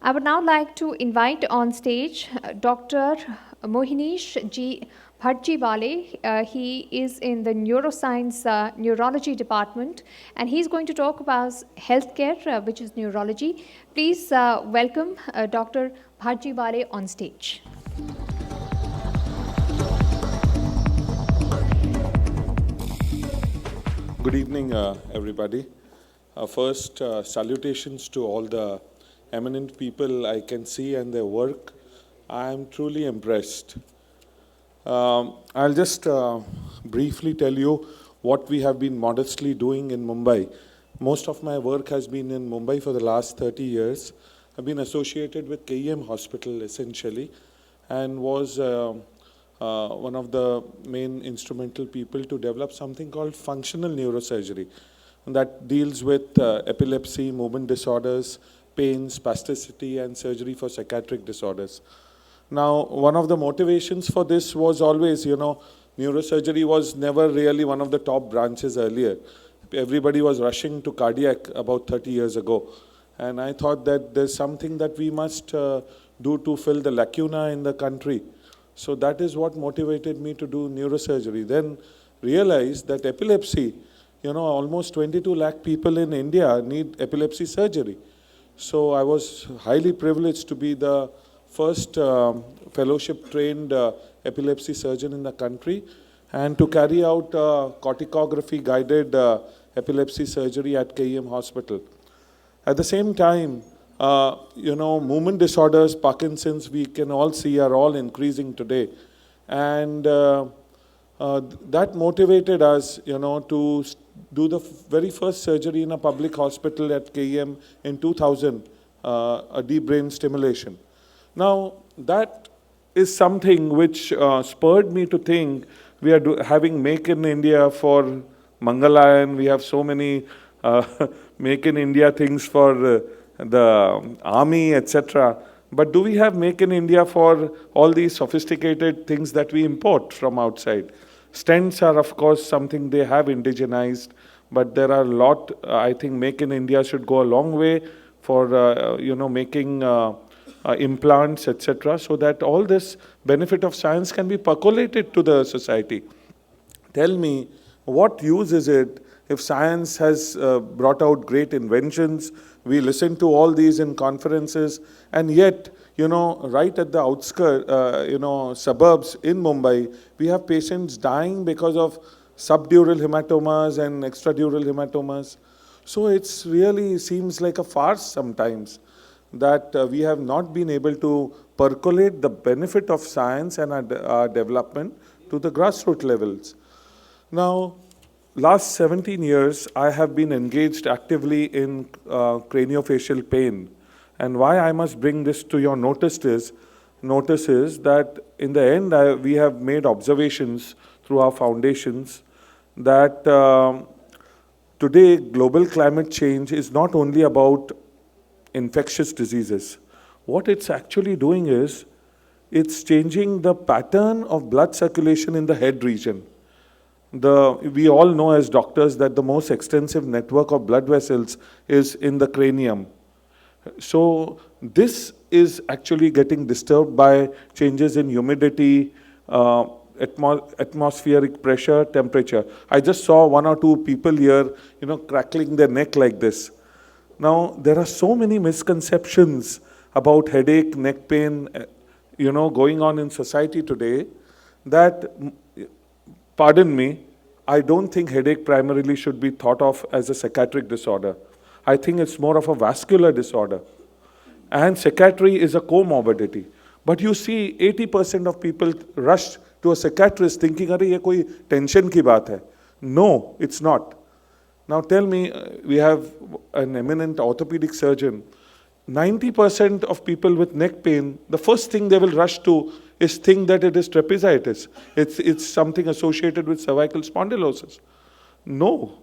I would now like to invite on stage Dr. Mohinish G. Bhatjiwale. He is in the neuroscience neurology department, and he's going to talk about healthcare, which is neurology. Please welcome Dr. Bhatjiwale on stage. Good evening, everybody. First, salutations to all the eminent people I can see and their work. I am truly impressed. I'll just briefly tell you what we have been modestly doing in Mumbai. Most of my work has been in Mumbai for the last 30 years. I've been associated with KEM Hospital essentially, and was one of the main instrumental people to develop something called functional neurosurgery that deals with epilepsy, movement disorders, pain, spasticity, and surgery for psychiatric disorders. Now, one of the motivations for this was always, neurosurgery was never really one of the top branches earlier. Everybody was rushing to cardiac about 30 years ago. And I thought that there's something that we must do to fill the lacuna in the country. So that is what motivated me to do neurosurgery. Then realized that epilepsy, almost 22 lakh people in India need epilepsy surgery. So I was highly privileged to be the first fellowship-trained epilepsy surgeon in the country and to carry out corticography-guided epilepsy surgery at KEM Hospital. At the same time, movement disorders, Parkinson's, we can all see are all increasing today. And that motivated us, to do the very first surgery in a public hospital at KEM in 2000, a deep brain stimulation. Now, that is something which spurred me to think we are having Make in India for Mangalayan. We have so many Make in India things for the army, etc. But do we have Make in India for all these sophisticated things that we import from outside? Stents are, of course, something they have indigenized, but there are a lot. I think Make in India should go a long way for, making implants, etc., so that all this benefit of science can be percolated to the society. Tell me, what use is it if science has brought out great inventions? We listen to all these in conferences, and yet, right at the outskirts, suburbs in Mumbai, we have patients dying because of subdural hematomas and extradural hematomas. So it's really seems like a farce sometimes that we have not been able to percolate the benefit of science and our development to the grassroots levels. Now, last 17 years, I have been engaged actively in craniofacial pain. And why I must bring this to your notice is that in the end, we have made observations through our foundations that today global climate change is not only about infectious diseases. What it's actually doing is, it's changing the pattern of blood circulation in the head region. We all know as doctors that the most extensive network of blood vessels is in the cranium. So this is actually getting disturbed by changes in humidity, atmospheric pressure, temperature. I just saw one or two people here, crackling their neck like this. Now, there are so many misconceptions about headache, neck pain, going on in society today that, pardon me, I don't think headache primarily should be thought of as a psychiatric disorder. I think it's more of a vascular disorder. And psychiatry is a comorbidity. But you see, 80% of people rush to a psychiatrist thinking, "Arey, ye koi tension ki baat hai." No, it's not. Now tell me, we have an eminent orthopedic surgeon. 90% of people with neck pain, the first thing they will rush to is think that it is trapezitis. It's something associated with cervical spondylosis. No,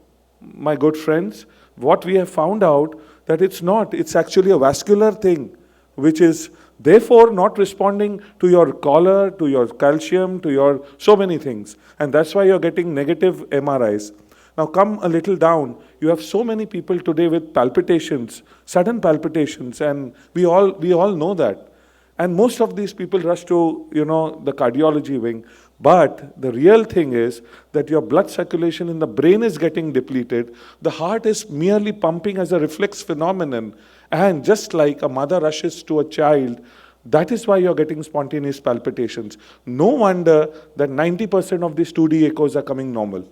my good friends, what we have found out that it's not. It's actually a vascular thing, which is therefore not responding to your collar, to your calcium, to your so many things. And that's why you're getting negative MRIs. Now come a little down. You have so many people today with palpitations, sudden palpitations, and we all know that. And most of these people rush to, the cardiology wing. But the real thing is that your blood circulation in the brain is getting depleted. The heart is merely pumping as a reflex phenomenon. And just like a mother rushes to a child, that is why you're getting spontaneous palpitations. No wonder that 90% of these 2D echoes are coming normal.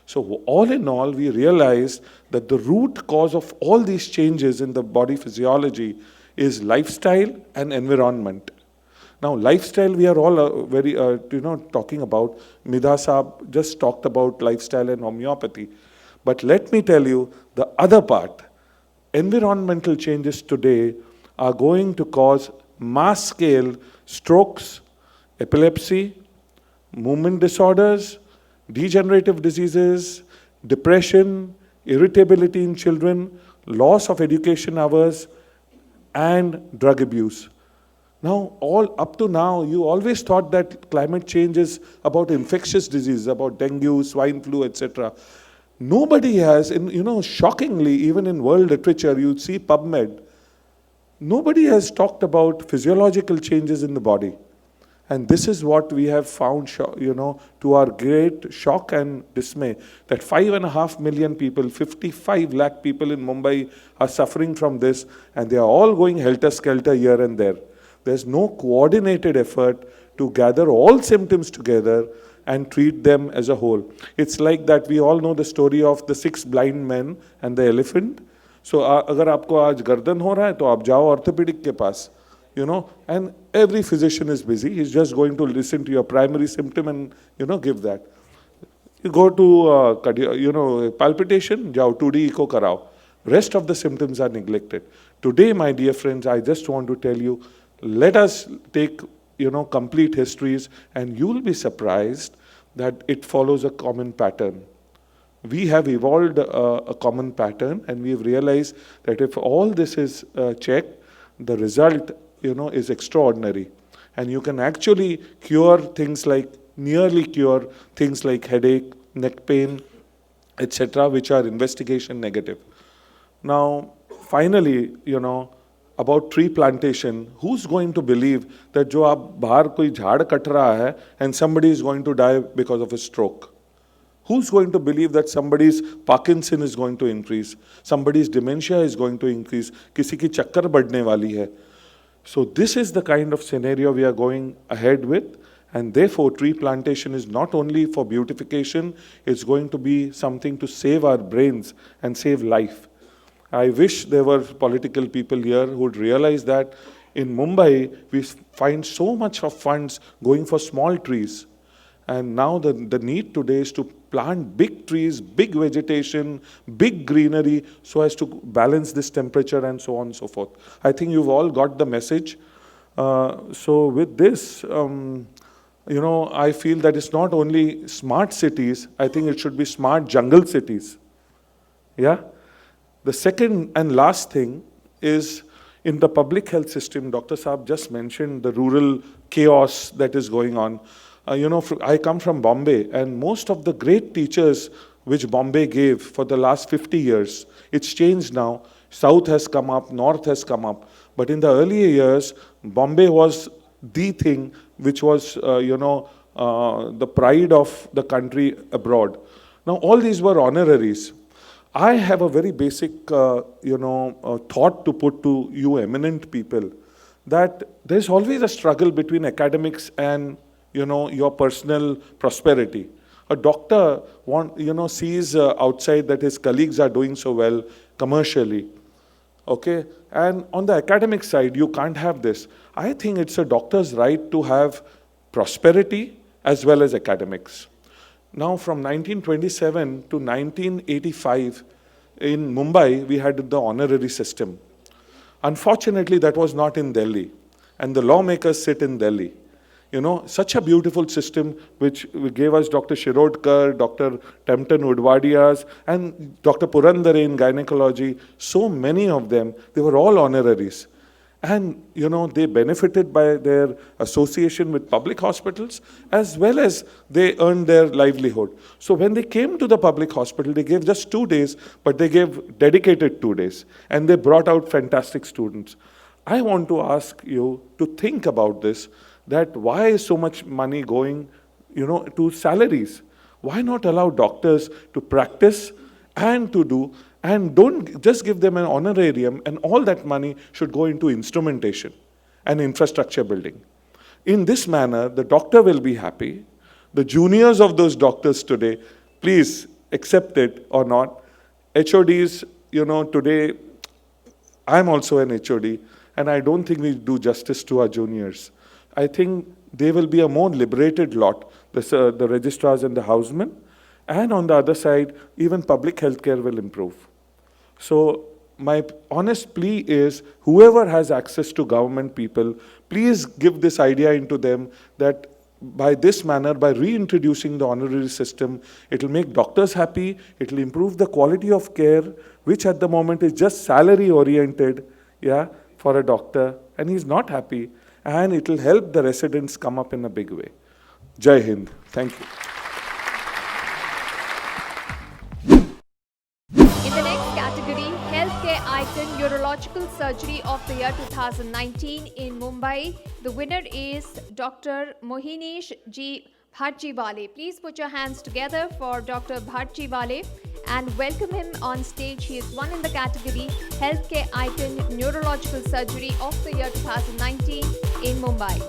So all in all, we realize that the root cause of all these changes in the body physiology is lifestyle and environment. Now, lifestyle, we are all very, talking about. Midha Saab just talked about lifestyle and homeopathy. But let me tell you, the other part, environmental changes today are going to cause mass-scale strokes, epilepsy, movement disorders, degenerative diseases, depression, irritability in children, loss of education hours, and drug abuse. Now, all up to now, you always thought that climate change is about infectious disease, about dengue, swine flu, etc. Nobody has, shockingly, even in world literature, you see PubMed, nobody has talked about physiological changes in the body. And this is what we have found, to our great shock and dismay, that 5.5 million people, 55 lakh people in Mumbai are suffering from this, and they are all going helter-skelter here and there. There's no coordinated effort to gather all symptoms together and treat them as a whole. It's like that we all know the story of the 6 blind men and the elephant. So, अगर आपको आज गर्दन हो रहा है तो आप जाओ ऑर्थोपेडिक के पास, and every physician is busy. He's just going to listen to your primary symptom and, give that. You go to, palpitation, jao 2D echo karao. Rest of the symptoms are neglected. Today, my dear friends, I just want to tell you, let us take, complete histories, and you will be surprised that it follows a common pattern. We have evolved a common pattern, and we've realized that if all this is checked, the result, is extraordinary. And you can actually nearly cure things like headache, neck pain, etc., which are investigation negative. Now, finally, about tree plantation, who's going to believe that जो आप बाहर कोई झाड़ cut रहा है and somebody is going to die because of a stroke? Who's going to believe that somebody's Parkinson is going to increase, somebody's dementia is going to increase, किसी की चक्कर बढ़ने वाली है? So this is the kind of scenario we are going ahead with, and therefore tree plantation is not only for beautification, it's going to be something to save our brains and save life. I wish there were political people here who would realize that in Mumbai, we find so much of funds going for small trees. And now the need today is to plant big trees, big vegetation, big greenery, so as to balance this temperature and so on and so forth. I think you've all got the message. So with this, I feel that it's not only smart cities, I think it should be smart jungle cities. Yeah? The second and last thing is in the public health system. Dr. Saab just mentioned the rural chaos that is going on. I come from Bombay, and most of the great teachers which Bombay gave for the last 50 years, it's changed now. South has come up, North has come up. But in the earlier years, Bombay was the thing which was, the pride of the country abroad. Now, all these were honoraries. I have a very basic, thought to put to you eminent people, that there's always a struggle between academics and, your personal prosperity. A doctor sees outside that his colleagues are doing so well commercially. Okay? And on the academic side, you can't have this. I think it's a doctor's right to have prosperity as well as academics. Now, from 1927 to 1985, in Mumbai, we had the honorary system. Unfortunately, that was not in Delhi, and the lawmakers sit in Delhi. Such a beautiful system which gave us Dr. Shirodkar, Dr. Tempton Udvadias, and Dr. Purandare in gynecology, so many of them, they were all honoraries. And they benefited by their association with public hospitals, as well as they earned their livelihood. So when they came to the public hospital, they gave just 2 days, but they gave dedicated 2 days, and they brought out fantastic students. I want to ask you to think about this, that why is so much money going to salaries? Why not allow doctors to practice and to do, and don't just give them an honorarium, and all that money should go into instrumentation and infrastructure building. In this manner, the doctor will be happy. The juniors of those doctors today, please accept it or not. HODs, today, I'm also an HOD, and I don't think we do justice to our juniors. I think they will be a more liberated lot, the registrars and the housemen. And on the other side, even public healthcare will improve. So my honest plea is, whoever has access to government people, please give this idea into them that by this manner, by reintroducing the honorary system, it will make doctors happy, it will improve the quality of care, which at the moment is just salary oriented, for a doctor, and he's not happy, and it will help the residents come up in a big way. Jai Hind. Thank you. In the next category, Healthcare Icon Neurological Surgery of the year 2019 in Mumbai, the winner is Dr. Mohinish G. Bharjiwale. Please put your hands together for Dr. Bharjiwale and welcome him on stage. He is won in the category Healthcare Icon Neurological Surgery of the year 2019 in Mumbai.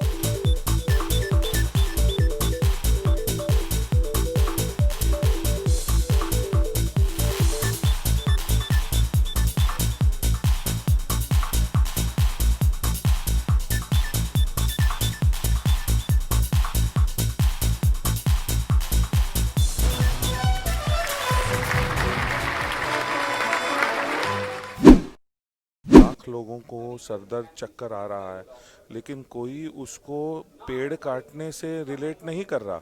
लोगों को सरदर्द चक्कर आ रहा है, लेकिन कोई उसको पेड़ काटने से रिलेट नहीं कर रहा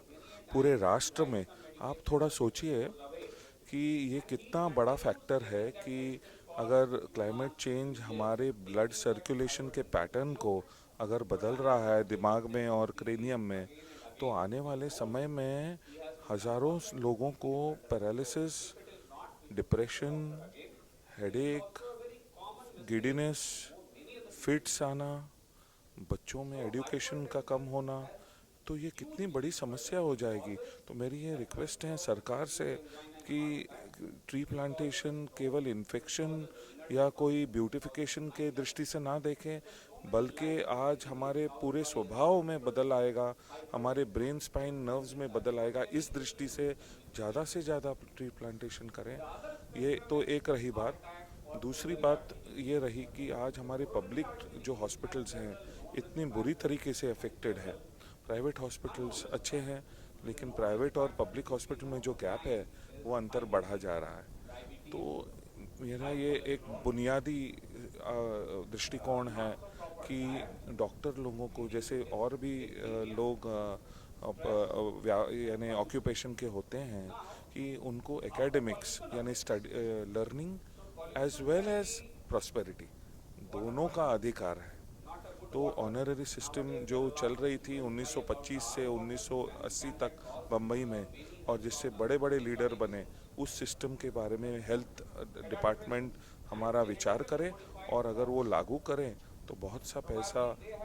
पूरे राष्ट्र में। आप थोड़ा सोचिए कि ये कितना बड़ा फैक्टर है कि अगर क्लाइमेट चेंज हमारे ब्लड सर्कुलेशन के पैटर्न को अगर बदल रहा है दिमाग में और क्रेनियम में, तो आने वाले समय में हज़ारों लोगों को paralysis, depression, headache, giddiness, fits आना, बच्चों में एजुकेशन का कम होना, तो ये कितनी बड़ी समस्या हो जाएगी। तो मेरी ये रिक्वेस्ट है सरकार से कि ट्री प्लांटेशन केवल इन्फेक्शन या कोई ब्यूटिफिकेशन के दृष्टि से ना देखें, बल्कि आज हमारे पूरे स्वभाव में बदल आएगा, हमारे ब्रेन स्पाइन नर्व्स में बदल आएगा। इस दृष्टि से ज़्यादा ट्री प्लांटेशन करें। ये तो एक रही बात। दूसरी बात ये रही कि आज हमारे पब्लिक जो हॉस्पिटल्स हैं इतनी बुरी तरीके से अफेक्टेड है। प्राइवेट हॉस्पिटल्स अच्छे हैं, लेकिन प्राइवेट और पब्लिक हॉस्पिटल में जो गैप है वो अंतर बढ़ा जा रहा है। तो मेरा ये एक बुनियादी दृष्टिकोण है कि डॉक्टर लोगों को, जैसे और भी लोग यानी ऑक्यूपेशन के होते हैं, कि उनको एकेडमिक्स यानी learning as well as prosperity दोनों का अधिकार है। तो ऑनररी सिस्टम जो चल रही थी 1925 से 1980 तक बम्बई में, और जिससे बड़े बड़े लीडर बने, उस सिस्टम के बारे में हेल्थ डिपार्टमेंट हमारा विचार करे, और अगर वो लागू करें तो बहुत सा पैसा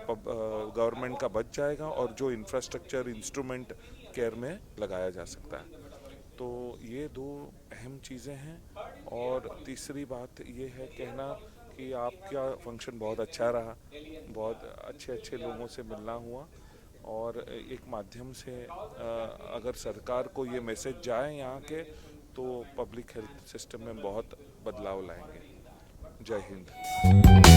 गवर्नमेंट का बच जाएगा और जो इंफ्रास्ट्रक्चर इंस्ट्रूमेंट केयर में लगाया जा सकता है। तो ये दो अहम चीज़ें हैं। और तीसरी बात ये है कहना कि आपका फंक्शन बहुत अच्छा रहा, बहुत अच्छे लोगों से मिलना हुआ, और एक माध्यम से अगर सरकार को ये मैसेज जाए यहाँ के, तो पब्लिक हेल्थ सिस्टम में बहुत बदलाव लाएंगे। जय हिंद।